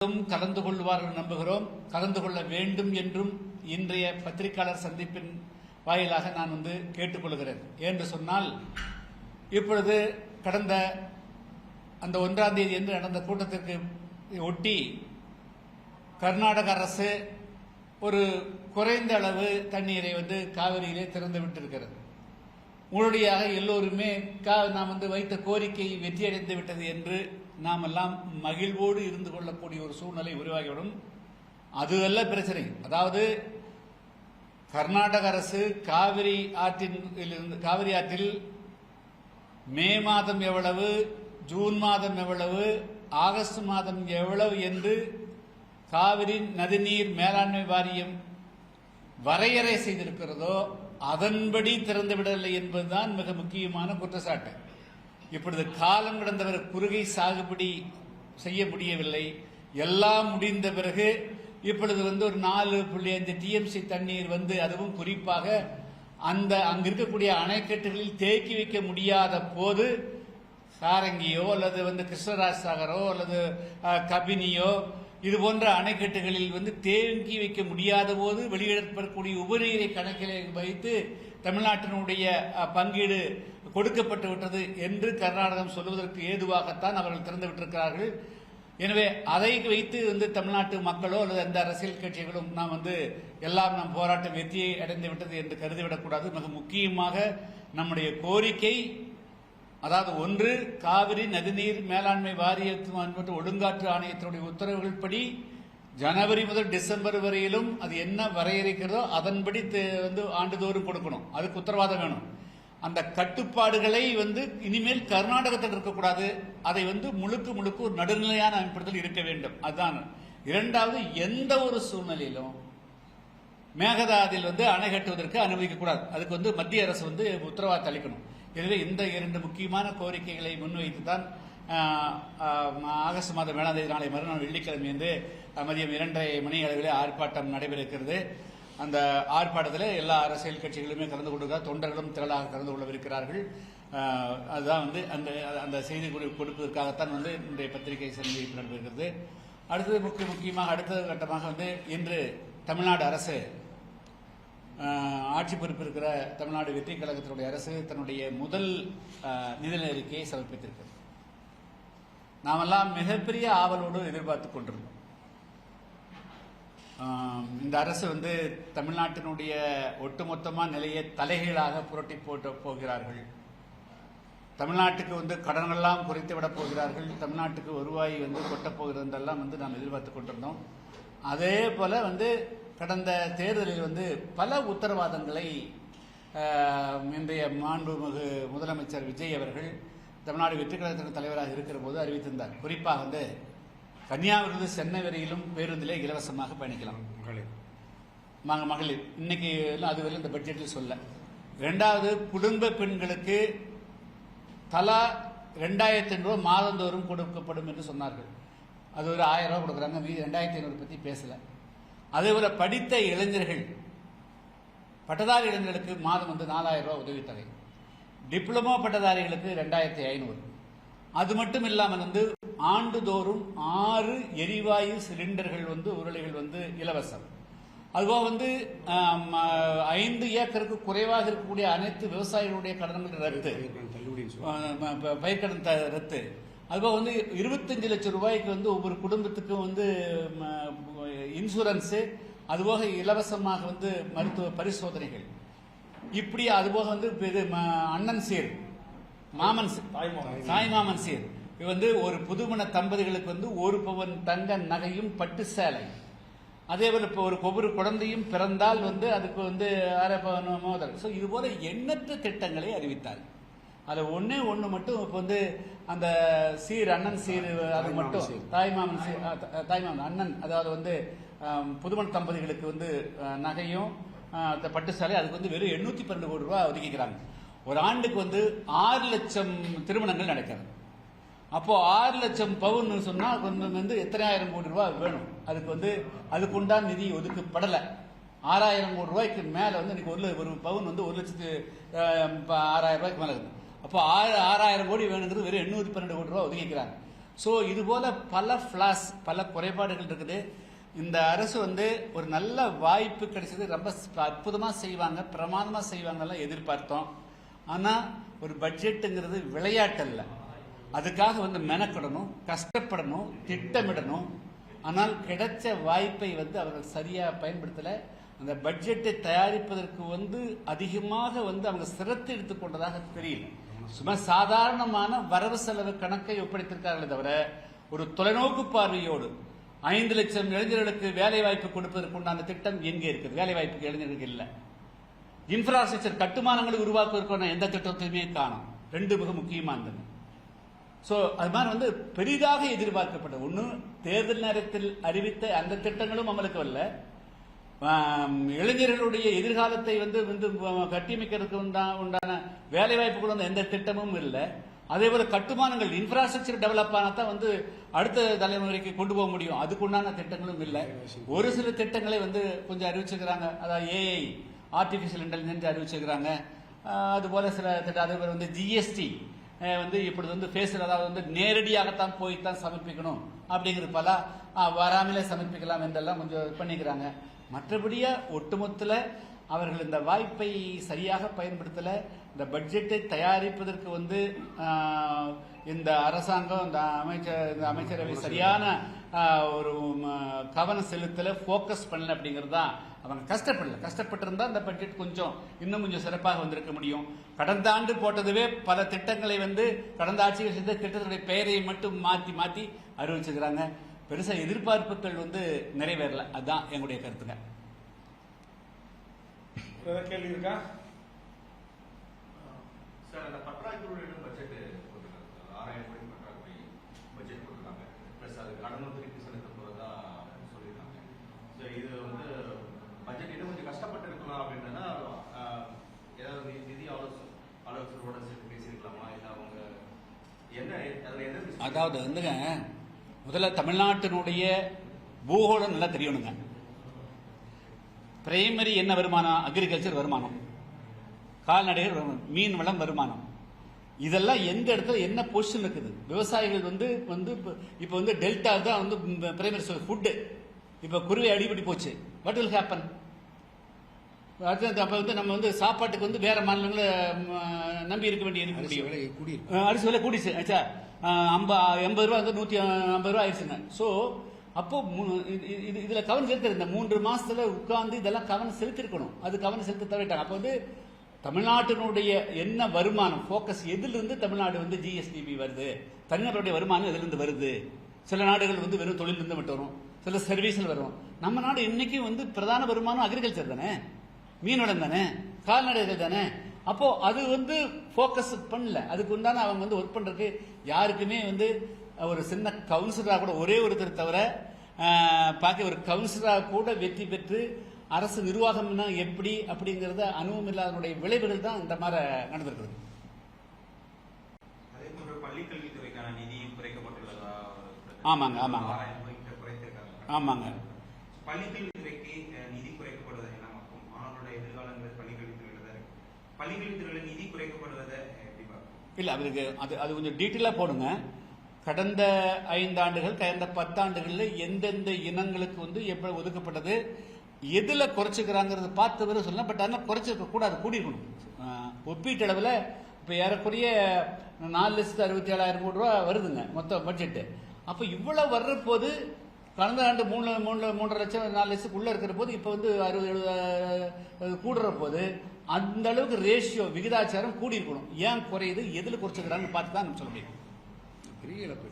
கலந்து கொள்வார்கள் நம்புகிறோம். கலந்து கொள்ள வேண்டும் என்றும் இன்றைய பத்திரிகையாளர் சந்திப்பின் வாயிலாக நான் கேட்டுக்கொள்கிறேன். என்று சொன்னால், இப்பொழுது கடந்த அந்த 1ஆம் தேதி என்று நடந்த கூட்டத்திற்கு ஒட்டி கர்நாடக அரசு ஒரு குறைந்த அளவு தண்ணீரை காவிரியிலே திறந்து விட்டிருக்கிறது. உடனடியாக எல்லோருமே நாம் வைத்த கோரிக்கை வெற்றியடைந்து விட்டது என்று நாம் எல்லாம் மகிழ்வோடு இருந்து கொள்ளக்கூடிய ஒரு சூழ்நிலை உருவாகிவிடும். அது அல்ல பிரச்சனை. அதாவது கர்நாடக அரசு காவிரி ஆற்றில் மே மாதம் எவ்வளவு, ஜூன் மாதம் எவ்வளவு, ஆகஸ்ட் மாதம் எவ்வளவு என்று காவிரி நதிநீர் மேலாண்மை வாரியம் வரையறை செய்திருக்கிறதோ அதன்படி திறந்துவிடவில்லை என்பதுதான் மிக முக்கியமான குற்றச்சாட்டு. இப்பொழுது காலம் கடந்தவர் குறுகை சாகுபடி செய்ய முடியவில்லை. எல்லாம் முடிந்த பிறகு இப்பொழுது ஒரு 4.5 டிஎம்சி தண்ணீர் அதுவும் குறிப்பாக அங்க இருக்கக்கூடிய அணைக்கட்டுகளில் தேக்கி வைக்க முடியாத போது சாரங்கியோ அல்லது கிருஷ்ணராஜ் சாகரோ அல்லது கபினியோ இது போன்ற அணைக்கட்டுகளில் தேங்கி வைக்க முடியாத போது வெளியிடப்படக்கூடிய உபநீரை கணக்கிலே வைத்து தமிழ்நாட்டினுடைய பங்கீடு கொடுக்கப்பட்டு விட்டது என்று கர்நாடகம் சொல்வதற்கு ஏதுவாகத்தான் அவர்கள் திறந்து விட்டிருக்கிறார்கள். எனவே அதை வைத்து தமிழ்நாட்டு மக்களோ அல்லது எந்த அரசியல் கட்சிகளும் நாம் எல்லாம் நம் போராட்டம் வெற்றியை அடைந்து விட்டது என்று கருதிவிடக்கூடாது. மிக முக்கியமாக நம்முடைய கோரிக்கை, அதாவது ஒன்று, காவிரி நதிநீர் மேலாண்மை வாரியத்தின் ஒழுங்காற்று ஆணையத்தினுடைய உத்தரவுகள் படி ஜனவரி முதல் டிசம்பர் வரையிலும் அது என்ன வரையறுக்கிறதோ அதன்படி ஆண்டுதோறும் கொடுக்கணும். அதுக்கு உத்தரவாதம் வேணும். அந்த கட்டுப்பாடுகளை இனிமேல் கர்நாடகத்தில் இருக்கக்கூடாது. அதை முழுக்க ஒரு நடுநிலையான அமைப்பிடத்தில் இருக்க வேண்டும். அதுதான். இரண்டாவது, எந்த ஒரு சூழ்நிலையிலும் மேகதாதில் அணை கட்டுவதற்கு அனுமதிக்கக்கூடாது. அதுக்கு மத்திய அரசு உத்தரவாதம் அளிக்கணும். எனவே இந்த 2 முக்கியமான கோரிக்கைகளை முன்வைத்து தான் ஆகஸ்ட் மாதம் 7ஆம் தேதி நாளை மறுநாள் வெள்ளிக்கிழமை மதியம் 2:30 மணி அளவில் ஆர்ப்பாட்டம் நடைபெறுகிறது. அந்த ஆர்ப்பாட்டத்தில் எல்லா அரசியல் கட்சிகளுமே கலந்து கொண்டிருக்கிறார். தொண்டர்களும் திரளாக கலந்து கொள்ளவிருக்கிறார்கள். அதுதான் அந்த செய்தி கொடுப்பதற்காகத்தான் இன்றைய பத்திரிகை சந்திப்பு நடைபெறுகிறது. அடுத்தது முக்கியமாக அடுத்த கட்டமாக இன்று தமிழ்நாடு அரசு ஆட்சி பொறுப்பு இருக்கிற தமிழ்நாடு வெற்றி கழகத்தினுடைய அரசு தன்னுடைய முதல் நிதி அறிக்கையை சமர்ப்பித்திருக்கிறது. நாமெல்லாம் மிகப்பெரிய ஆவலோடு எதிர்பார்த்துக் கொண்டிருந்தோம். இந்த அரசு தமிழ்நாட்டினுடைய ஒட்டுமொத்தமான நிலையை தலைகீழாக புரட்டி போட்டு போகிறார்கள். தமிழ்நாட்டுக்கு கடன்கள்லாம் குறைத்து விடப் போகிறார்கள். தமிழ்நாட்டுக்கு வருவாய் கொட்டப் போகிறது என்றெல்லாம் நாம் எதிர்பார்த்துக் கொண்டிருந்தோம். அதே போல கடந்த தேர்தலில் பல உத்தரவாதங்களை இன்றைய மாண்புமிகு முதலமைச்சர் விஜய் அவர்கள் தமிழ்நாடு வெற்றி கழகத்தின் தலைவராக இருக்கிற போது அறிவித்திருந்தார். குறிப்பாக கன்னியாகுமரி சென்னை வரையிலும் பேருந்திலே இலவசமாக பயணிக்கலாம் மகளிர். இன்னைக்கு அது வரை இந்த பட்ஜெட்டில் சொல்ல. இரண்டாவது, குடும்ப பெண்களுக்கு தலா 2,500 ரூபாய் மாதந்தோறும் கொடுக்கப்படும் என்று சொன்னார்கள். அது ஒரு 1000 ரூபாய் கொடுக்குறாங்க. மீது 2,500 பற்றி பேசல. அதேபோல படித்த இளைஞர்கள், பட்டதாரி இளைஞர்களுக்கு மாதம் 4,000 ரூபாய் உதவித்தொகை. டிப்ளமோ பட்டதாரிகளுக்கு 2,500. அது மட்டும் இல்லாமல் ஆண்டுதோறும் 6 எரிவாயு சிலிண்டர்கள் உருளைகள் இலவசம். அதுபோக 5 ஏக்கருக்கு குறைவாக இருக்கக்கூடிய அனைத்து விவசாயிகளுடைய கடன்கள் ரத்து, பயிர்க்கடன் ரத்து. அதுபோக 25 லட்சம் ரூபாய்க்கு ஒவ்வொரு குடும்பத்துக்கும் இன்சூரன்ஸ், அதுபோக இலவசமாக மருத்துவ பரிசோதனைகள். இப்படி அதுபோக அண்ணன் சீர், மாமன் தாய்மாமன் சீர். ஒரு புதுமண தம்பதிகளுக்கு 1 பவன் தங்க நகையும் பட்டு சேலை. அதேபோல இப்போ ஒவ்வொரு குழந்தையும் பிறந்தால் அதுக்கு 1/2 பவன் மோதல். ஸோ இது போல எண்ணற்ற திட்டங்களை அறிவித்தார். அதில் ஒன்று மட்டும் இப்போ அந்த சீர், அண்ணன் சீர், அது மட்டும் தாய்மாமன் சீர், தாய்மாமன் அண்ணன், அதாவது புதுமண தம்பதிகளுக்கு நகையும் பட்டு சேலை, அதுக்கு வெறும் 812 கோடி ரூபாய் ஒதுக்கிக்கிறாங்க. ஒரு ஆண்டுக்கு 6 லட்சம் திருமணங்கள் நடக்கிறது. அப்போ 6 லட்சம் பவுன் சொன்னா எத்தனை ஆயிரம் கோடி ரூபாய் வேணும்? அதுக்கு உண்டான நிதி ஒதுக்கப்படலை. 6,000 கோடி ரூபாய்க்கு மேல இன்னைக்கு ஒரு பவுன் 1,06,000 ரூபாய்க்கு மேல இருக்கு. அப்போ 6,000 கோடி வேணுங்கிறது வெறும் 812 கோடி ரூபாய் ஒதுக்கிக்கிறாங்க. ஸோ இது போல பல ஃபிளாஸ், பல குறைபாடுகள் இருக்குது. இந்த அரசு வந்து ஒரு நல்ல வாய்ப்பு கிடைச்சது, ரொம்ப அற்புதமாக செய்வாங்க, பிரமாதமாக செய்வாங்கலாம் எதிர்பார்த்தோம். ஆனால் ஒரு பட்ஜெட்டுங்கிறது விளையாட்டல்ல. அதுக்காக வந்து மெனக்கிடணும், கஷ்டப்படணும், திட்டமிடணும். ஆனால் கிடைச்ச வாய்ப்பை வந்து அவர்கள் சரியாக பயன்படுத்தலை. அந்த பட்ஜெட்டை தயாரிப்பதற்கு வந்து அதிகமாக வந்து அவங்க சிரத்தை எடுத்துக்கொண்டதாக தெரியல. சும்மா சாதாரணமான வரவு செலவு கணக்கை ஒப்படைத்திருக்கார்களே தவிர ஒரு தொலைநோக்கு பார்வையோடு 5 லட்சம் இளைஞர்களுக்கு வேலை வாய்ப்பு கொடுப்பதற்கு உண்டான திட்டம் எங்கே இருக்குது? வேலை வாய்ப்புக்கு இளைஞர்களுக்கு இல்லை. இன்ஃப்ராஸ்ட்ரக்சர் கட்டுமானங்களை உருவாக்குவதற்கான எந்த திட்டத்தையுமே காணும். 2 மிக முக்கியமானது. ஸோ அது மாதிரி வந்து பெரிதாக எதிர்பார்க்கப்பட்டது ஒன்று தேர்தல் நேரத்தில் அறிவித்த அந்த திட்டங்களும் அமலுக்கு வரல. இளைஞர்களுடைய எதிர்காலத்தை வந்து கட்டியமைக்கிறதுக்கு உண்டான வேலை வாய்ப்புகள் வந்து எந்த திட்டமும் இல்லை. அதே போல கட்டுமானங்கள் இன்ஃப்ராஸ்ட்ரக்சர் டெவலப் ஆனால் தான் வந்து அடுத்த தலைமுறைக்கு கொண்டு போக முடியும். அதுக்குண்டான திட்டங்களும் இல்லை. ஒரு சில திட்டங்களை வந்து கொஞ்சம் அறிவிச்சுக்கிறாங்க. அதாவது ஏஐ, ஆர்டிபிஷியல் இன்டெலிஜென்ஸ் அறிவிச்சுக்கிறாங்க. அதுபோல சில திட்டம், அதே போல வந்து ஜிஎஸ்டி வந்து இப்படி வந்து பேசுகிற, அதாவது வந்து நேரடியாகத்தான் போய்த்தான் சமர்ப்பிக்கணும் அப்படிங்கிறது பல வராமலே சமர்ப்பிக்கலாம் என்றெல்லாம் கொஞ்சம் பண்ணிக்கிறாங்க. மற்றபடியா ஒட்டுமொத்தத்தில் அவர்கள் இந்த வாய்ப்பை சரியாக பயன்படுத்தலை. இந்த பட்ஜெட்டை தயாரிப்பதற்கு வந்து இந்த அரசாங்கம், இந்த அமைச்சரவை சரியான ஒரு கவனம் செலுத்தலை, ஃபோக்கஸ் பண்ணல அப்படிங்கிறது தான். அவங்க கஷ்டப்பட்டிருந்தா இந்த பட்ஜெட் இன்னும் கொஞ்சம் சிறப்பாக வந்திருக்க முடியும். கடந்த ஆண்டு போட்டதுவே பல திட்டங்களை வந்து கடந்த ஆட்சிகள் செய்த திட்டத்துடைய பெயரை மட்டும் மாற்றி அறிவிச்சுக்கிறாங்க. பெருசா எதிர்பார்ப்புகள் வந்து நிறைவேறல. அதுதான் எங்களுடைய கருத்துங்க. கேள்வி இருக்கா சார்? அந்த பற்றாக்குறை பட்ஜெட் போட்டுருக்காங்க, 6000 கோடி பற்றாக்குறை பட்ஜெட் போட்டுருக்காங்க. பிளஸ் அது கடனும் திருப்பி செலுத்த போறதா சொல்லியிருக்காங்க. ஸோ இது வந்து பட்ஜெட் இன்னும் கொஞ்சம் கஷ்டப்பட்டு இருக்கலாம் அப்படின்னா ஏதாவது நிதி ஆலோசகரோட சேர்த்து பேசியிருக்கலாமா? இல்லை அவங்க என்ன அதாவது வந்துங்க, முதல்ல தமிழ்நாட்டினுடைய பூகோளம் நல்லா தெரியணுங்க. பிரைமரி என்ன வருமானம்? அக்ரிகல்ச்சர் வருமானம், கால்நடைகள் வருமானம், மீன் வளம் வருமானம். இதெல்லாம் எந்த இடத்துல என்ன பொசிஷன் இருக்குது? விவசாயிகள் வந்து இப்ப வந்து டெல்டா தான் வந்து பிரைமரி ஃபுட்டு. இப்ப குருவை அடிபடி போச்சு. What will happen? அப்ப வந்து நம்ம வந்து சாப்பாட்டுக்கு வந்து வேற மாநிலங்களை நம்பி இருக்க வேண்டிய முடியும். அரிசி விலை கூடிச்சு. ஆச்சா 80 ரூபா வந்து 150 ரூபா ஆயிடுச்சுங்க. ஸோ அப்போ இதுல கவனம் செலுத்த இந்த 3 மாசத்துல உட்கார்ந்து இதெல்லாம் கவனம் செலுத்திருக்கணும். அது கவனம் செலுத்த தவிட்டாங்க. அப்ப வந்து தமிழ்நாட்டினுடைய என்ன வருமானம், போக்கஸ் எதிலிருந்து தமிழ்நாடு வந்து ஜிஎஸ்டிபி வருது, தனிநபருடைய வருமானம் எதிலிருந்து வருது? சில நாடுகள் வந்து வெறும் தொழிலிருந்து மட்டும் வரும், சில சர்வீஸ்ல வரும். நம்ம நாடு இன்னைக்கும் வந்து பிரதான வருமானம் அக்ரிகல்ச்சர் தானே, மீன்வளம் தானே, கால்நடைகள் தானே. அப்போ அது வந்து போக்கஸ் பண்ணல. அதுக்கு உண்டான அவங்க வந்து ஒர்க் பண்றதுக்கு யாருக்குமே வந்து ஒரு சின்ன கவுன்சிலரா கூட, ஒரே ஒருத்தர் தவிர பாக்கி ஒரு கவுன்சிலரா கூட வெற்றி பெற்று அரசு நிர்வாகம்னா எப்படி அப்படிங்கறத அனுபவம் இல்லாதனுடைய விளைவுகள் தான் இந்த மாதிரி நடந்திருக்கிறது. அதே போன்ற பள்ளிக்கல்வித்துறைக்கான நிதி குறைக்கப்பட்டுள்ளதா? ஆமாங்க ஆமாங்க ஆமாங்க. பள்ளிக்கல்வித்துறைக்கு நிதி குறைக்கப்படுவது என்ன மற்றும் மாணவர்களுடைய எதிர்காலங்கள் பள்ளிக்கல்வித்துறையில தான் இருக்கு. பள்ளிக்கல்வித்துறையில நிதி குறைக்கப்படுவதை எப்படி பார்க்கணும்? இல்ல, அவருக்கு அது கொஞ்சம் டீட்டெயிலா போடுங்க. கடந்த 5 ஆண்டுகள், கடந்த 10 ஆண்டுகளில் எந்தெந்த இனங்களுக்கு வந்து எப்படி ஒதுக்கப்பட்டது, எதுல குறைச்சிக்கிறாங்கிறது பார்த்து வர சொல்லலாம். பட் அதெல்லாம் குறைச்சிருக்க கூடாது, கூடியிருக்கணும். ஒப்பீட்டளவில் இப்போ ஏறக்குறைய 4,67,000 கோடி ரூபா வருதுங்க மொத்த பட்ஜெட்டு. அப்போ இவ்வளவு வர்ற போது கடந்த ஆண்டு 3 லட்சம் 4 லட்சத்துக்குள்ள இருக்கிற போது இப்போ வந்து 60-70 கூடுற போது அந்த அளவுக்கு ரேஷியோ விகிதாச்சாரம் கூடியிருக்கணும். ஏன் குறையுது, எதுல குறைச்சிக்கிறாங்கன்னு பார்த்து தான் நம்ம சொல்ல முடியும். பெரிய இழப்பு.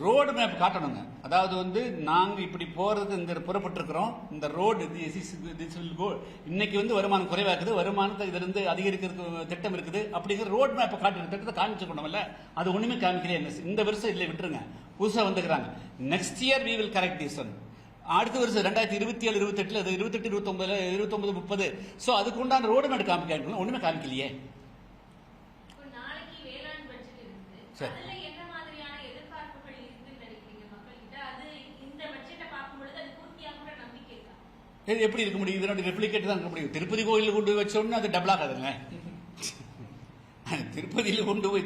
ரோடு மேப் காட்டணுங்க. அதாவது வந்து நாங்க இப்படி போறது இங்க புறப்பட்டிருக்கிறோம், இந்த ரோடு இன்னைக்கு வந்து வருமானம் குறைவா இருக்குது, வருமானத்தை இதுல இருந்து அதிகரிக்கிறதுக்கு திட்டம் இருக்குது அப்படிங்கிற ரோட் மேப் காட்டுற திட்டத்தை காமிச்சுக்கணும்ல. அது ஒண்ணுமே காமிக்கிறே. இந்த வருஷம் இல்லை, விட்டுருங்க, புதுசா வந்துக்கிறாங்க. Next year we will correct this one. அடுத்த வருஷம் 2027, 28, 28, 29, 29, 30. சோ அதுக்கு உண்டான ரோடு மேப் காமிக்கணும். ஒண்ணுமே காமிக்கலையே. சரி, இது எப்படி இருக்க முடியும்? இதனுடைய ரெப்ளிகேட் தான் இருக்க முடியும். திருப்பதி கோயிலில் கொண்டு போய் வச்சோன்னு அது டபுள் ஆகாதுங்க. திருப்பதியில் கொண்டு போய்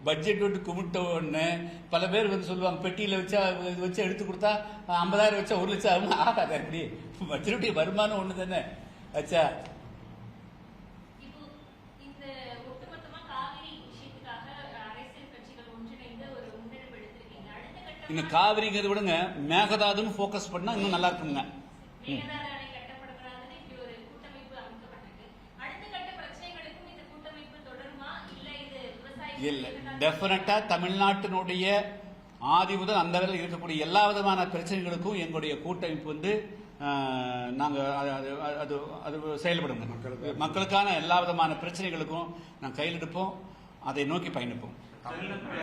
பட்ஜெட் விட்டு கும்பிட்ட உடனே பல பேர் வந்து சொல்லுவாங்க, பெட்டியில் வச்சா இது வச்சு எடுத்து கொடுத்தா 50,000 வச்சா 1 லட்சம் ஆகும். ஆகாது. அப்படி பட்ஜெட்டுடைய வருமானம் ஒன்று தானே ஆச்சா. இன்னும் காவிரிங்கிறது விடுங்க, மேகதாதுன்னு ஃபோக்கஸ் பண்ணா இன்னும் நல்லா இருக்குங்க. இல்ல, டெஃபினட்டா தமிழ்நாட்டினுடைய ஆதி முதல் அந்த வரையில் இருக்கக்கூடிய எல்லா விதமான பிரச்சனைகளுக்கும் எங்களுடைய கூட்டமைப்பு வந்து நாங்க அது செயல்படுங்க. மக்களுக்கான எல்லா விதமான பிரச்சனைகளுக்கும் நாங்கள் கையில் எடுப்போம், அதை நோக்கி பயணிப்போம்.